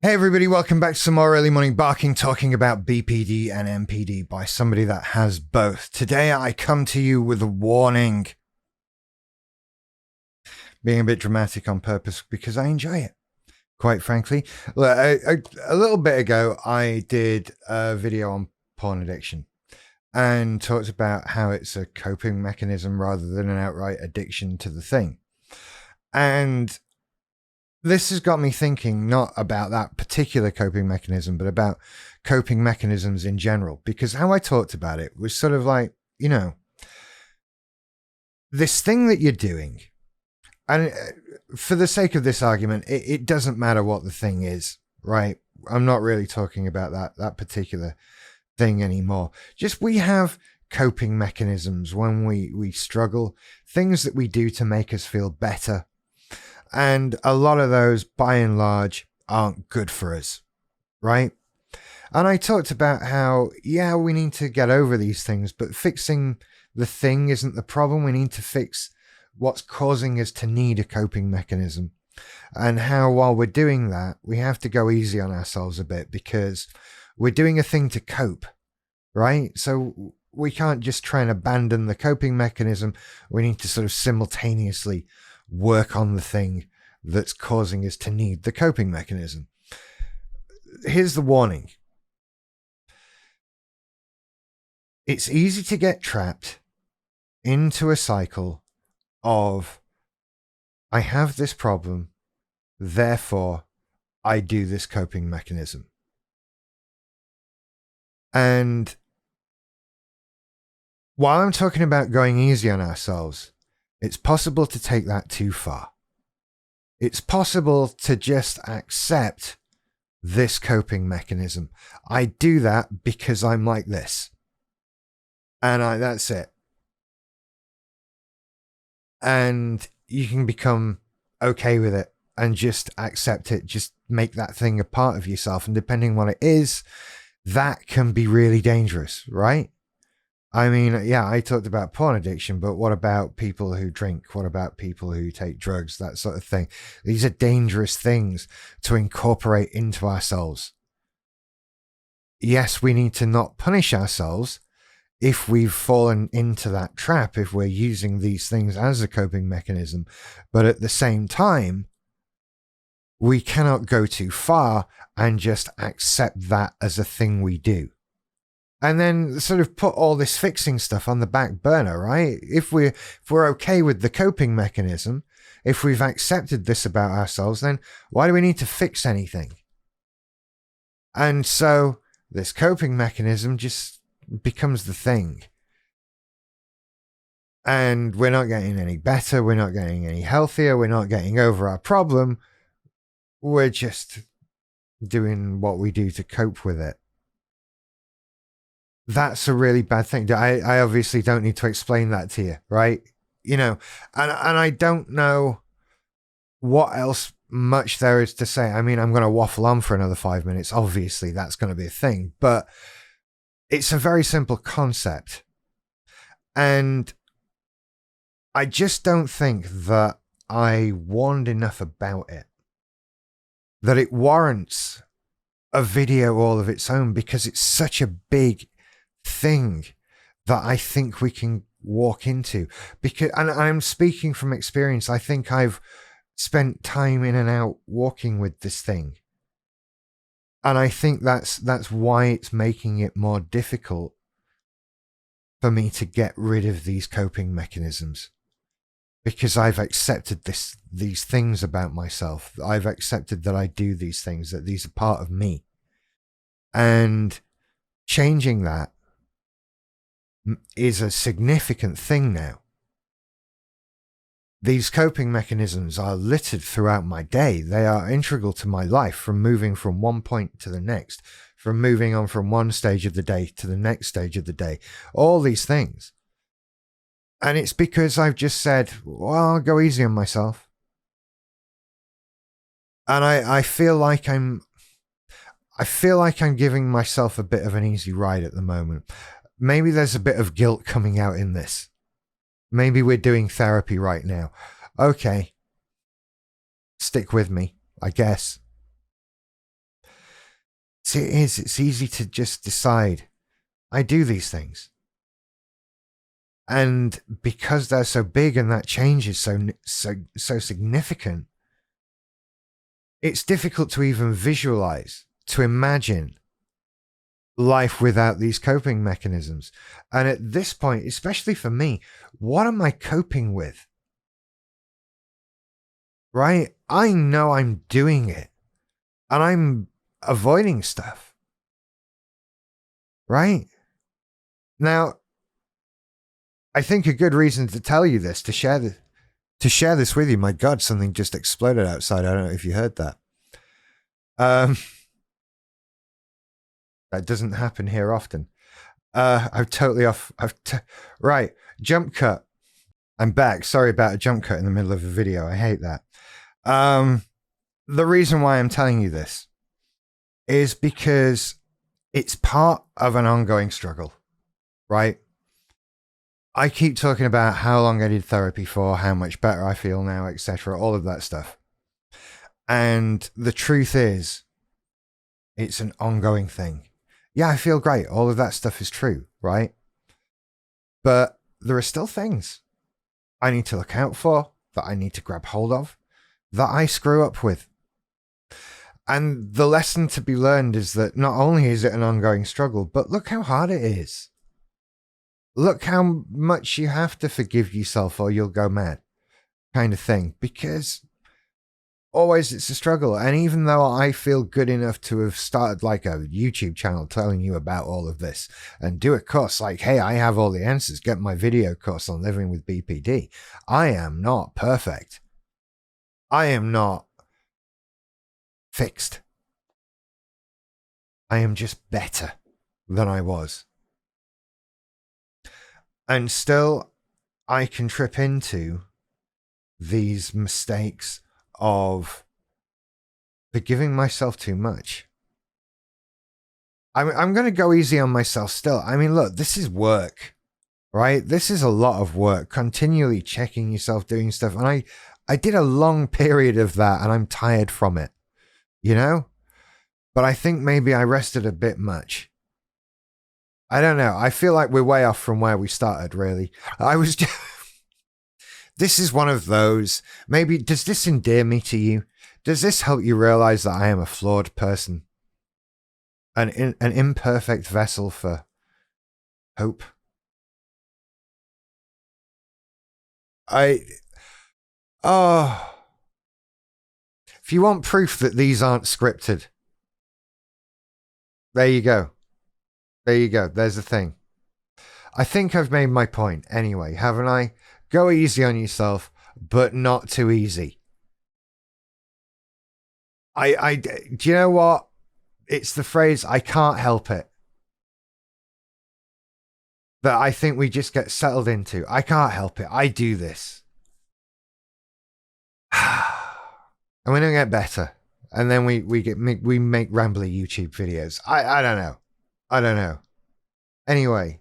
Hey everybody, welcome back to some more early morning barking, talking about BPD and MPD by somebody that has both. Today I come to you with a warning. Being a bit dramatic on purpose because I enjoy it, quite frankly. A little bit ago I did a video on porn addiction and talked about how it's a coping mechanism rather than an outright addiction to the thing. And this has got me thinking not about that particular coping mechanism, but about coping mechanisms in general. Because how I talked about it was sort of like, this thing that you're doing, and for the sake of this argument, it doesn't matter what the thing is, right? I'm not really talking about that particular thing anymore. Just we have coping mechanisms when we struggle, things that we do to make us feel better. And a lot of those, by and large, aren't good for us, right? And I talked about how, we need to get over these things, but fixing the thing isn't the problem. We need to fix what's causing us to need a coping mechanism. And how, while we're doing that, we have to go easy on ourselves a bit because we're doing a thing to cope, right? So we can't just try and abandon the coping mechanism. We need to sort of simultaneously work on the thing that's causing us to need the coping mechanism. Here's the warning. It's easy to get trapped into a cycle of, I have this problem, therefore I do this coping mechanism. And while I'm talking about going easy on ourselves, it's possible to take that too far. It's possible to just accept this coping mechanism. I do that because I'm like this. And that's it. And you can become okay with it and just accept it. Just make that thing a part of yourself. And depending on what it is, that can be really dangerous, right? I mean, I talked about porn addiction, but what about people who drink? What about people who take drugs? That sort of thing. These are dangerous things to incorporate into ourselves. Yes, we need to not punish ourselves if we've fallen into that trap, if we're using these things as a coping mechanism. But at the same time, we cannot go too far and just accept that as a thing we do. And then sort of put all this fixing stuff on the back burner, right? If we're okay with the coping mechanism, if we've accepted this about ourselves, then why do we need to fix anything? And so this coping mechanism just becomes the thing. And we're not getting any better. We're not getting any healthier. We're not getting over our problem. We're just doing what we do to cope with it. That's a really bad thing. I obviously don't need to explain that to you, right? And I don't know what else much there is to say. I mean, I'm going to waffle on for another 5 minutes. Obviously, that's going to be a thing, but it's a very simple concept. And I just don't think that I warned enough about it, that it warrants a video all of its own, because it's such a big thing that I think we can walk into. Because, and I'm speaking from experience, I think I've spent time in and out walking with this thing, and I think that's why it's making it more difficult for me to get rid of these coping mechanisms, because I've accepted these things about myself. I've accepted that I do these things, that these are part of me, and changing that is a significant thing now. These coping mechanisms are littered throughout my day. They are integral to my life, from moving from one point to the next, from moving on from one stage of the day to the next stage of the day, all these things. And it's because I've just said, well, I'll go easy on myself. And I feel like I'm giving myself a bit of an easy ride at the moment. Maybe there's a bit of guilt coming out in this. Maybe we're doing therapy right now. Okay. Stick with me, I guess. See, it is. It's easy to just decide, I do these things. And because they're so big and that change is so significant, it's difficult to even visualize, to imagine life without these coping mechanisms. And at this point, especially for me, what am I coping with? Right? I know I'm doing it and I'm avoiding stuff. Right? Now, I think a good reason to tell you this, to share this with you. My God, something just exploded outside. I don't know if you heard that. That doesn't happen here often. I'm totally off. Right. Jump cut. I'm back. Sorry about a jump cut in the middle of a video. I hate that. The reason why I'm telling you this is because it's part of an ongoing struggle, right? I keep talking about how long I did therapy for, how much better I feel now, etc., all of that stuff. And the truth is, it's an ongoing thing. Yeah, I feel great. All of that stuff is true, right? But there are still things I need to look out for, that I need to grab hold of, that I screw up with. And the lesson to be learned is that not only is it an ongoing struggle, but look how hard it is. Look how much you have to forgive yourself or you'll go mad, kind of thing. Because always it's a struggle. And even though I feel good enough to have started like a YouTube channel telling you about all of this and do a course like, hey, I have all the answers, get my video course on living with BPD. I am not perfect. I am not fixed. I am just better than I was. And still, I can trip into these mistakes of forgiving myself too much. I'm going to go easy on myself still. I mean, look, this is work, right? This is a lot of work, continually checking yourself, doing stuff. And I did a long period of that and I'm tired from it, you know? But I think maybe I rested a bit much. I don't know. I feel like we're way off from where we started, really. I was just... This is one of those. Maybe, does this endear me to you? Does this help you realize that I am a flawed person? An imperfect vessel for hope? If you want proof that these aren't scripted, there you go. There you go. There's the thing. I think I've made my point anyway, haven't I? Go easy on yourself, but not too easy. Do you know what? It's the phrase, I can't help it, that I think we just get settled into. I can't help it. I do this. And we don't get better. And then we make rambly YouTube videos. I don't know. I don't know. Anyway,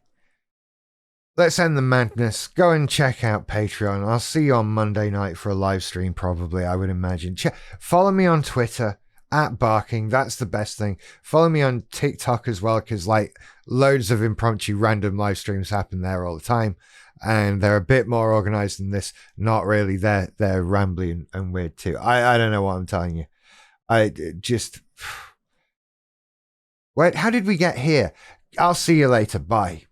let's end the madness. Go and check out Patreon. I'll see you on Monday night for a live stream, probably, I would imagine. Follow me on Twitter, @Barking. That's the best thing. Follow me on TikTok as well, because like loads of impromptu random live streams happen there all the time. And they're a bit more organized than this. Not really. They're rambly and weird too. I don't know what I'm telling you. I just... Wait, how did we get here? I'll see you later. Bye.